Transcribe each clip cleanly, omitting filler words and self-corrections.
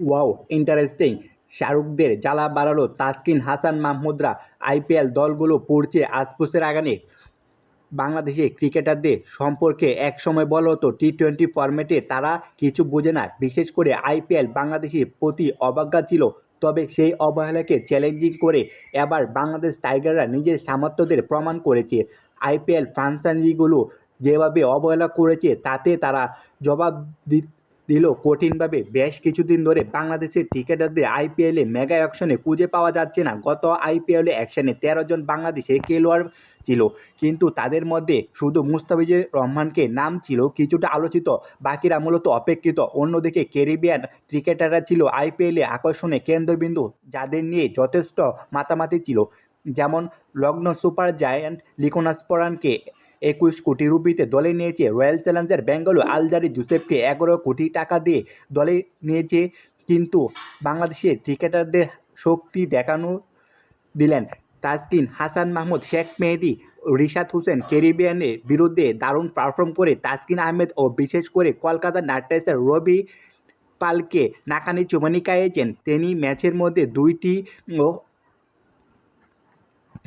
Wow interesting. শাহরুখদের জ্বালা বাড়ালো Taskin Hasan মাহমুদরা। IPL দলগুলো পড়ছে আশপাশের আগানে। বাংলাদেশি ক্রিকেটারদের সম্পর্কে একসময় বলা হতো টি-20 ফরম্যাটে তারা কিছু বোঝে না, বিশেষ করে আইপিএল বাংলাদেশের প্রতি অবজ্ঞা ছিল। তবে সেই অবহেলাকে চ্যালেঞ্জিং করে এবার বাংলাদেশ টাইগাররা নিজের সামর্থ্যদের প্রমাণ করেছে। আইপিএল ফ্র্যাঞ্চাইজিগুলো যেভাবে অবহেলা করেছে তাতে তারা জবাব দিল কঠিনভাবে। বেশ কিছুদিন ধরে বাংলাদেশের ক্রিকেটারদের আইপিএলে মেগা অ্যাকশনে খুঁজে পাওয়া যাচ্ছে না। গত আইপিএলে অ্যাকশনে 13 জন বাংলাদেশের খেলোয়াড় ছিল, কিন্তু তাদের মধ্যে শুধু মুস্তাফিজুর রহমানকে নাম ছিল কিছুটা আলোচিত, বাকিরা মূলত অপেক্ষিত। অন্যদিকে ক্যারিবিয়ান ক্রিকেটাররা ছিল আইপিএলে আকর্ষণের কেন্দ্রবিন্দু, যাদের নিয়ে যথেষ্ট মাতামাতি ছিল। যেমন লগ্ন সুপার জায়ান্ট লিওনেস পোরানকে 21 কোটি রুপিতে দলে নিয়েছে রয়্যাল চ্যালেঞ্জার ব্যাঙ্গালোর। আলজারি জোসেফকে 11 কোটি টাকা দিয়ে দলে নিয়েছে, কিন্তু বাংলাদেশের ক্রিকেটারদের শক্তি দেখানো দিলেন তাসকিন হাসান মাহমুদ, শেখ মেহেদী, রিশাদ হোসেন। ক্যারিবিয়ানের বিরুদ্ধে দারুণ পারফর্ম করে তাসকিন আহমেদ ও বিশেষ করে কলকাতা নাইট রাইডার্সের রবি পালকে নাকানি চুবানি খাইয়েছেন। তিনি ম্যাচের মধ্যে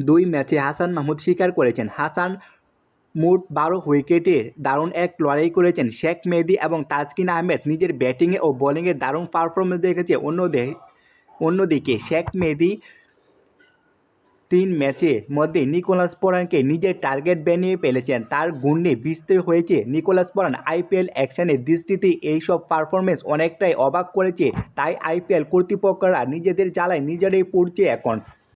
দুই ম্যাচে হাসান মাহমুদ স্বীকার করেছেন। হাসান মোট 12 উইকেটে দারুণ এক লড়াই করেছেন। শেখ মেহেদী এবং তাসকিন আহমেদ নিজের ব্যাটিংয়ে ও বোলিংয়ে দারুণ পারফরমেন্স দেখেছে। অন্যদিকে শেখ মেহেদী 3 ম্যাচের মধ্যে নিকোলাস পোরানকে নিজের টার্গেট বানিয়ে ফেলেছেন। তার গুণে বিস্তৃত হয়েছে নিকোলাস পোরান। আইপিএল অ্যাকশনের দৃষ্টিতে এইসব পারফরমেন্স অনেকটাই অবাক করেছে, তাই আইপিএল কর্তৃপক্ষরা নিজেদের জ্বালায় নিজেরাই পড়ছে এখন।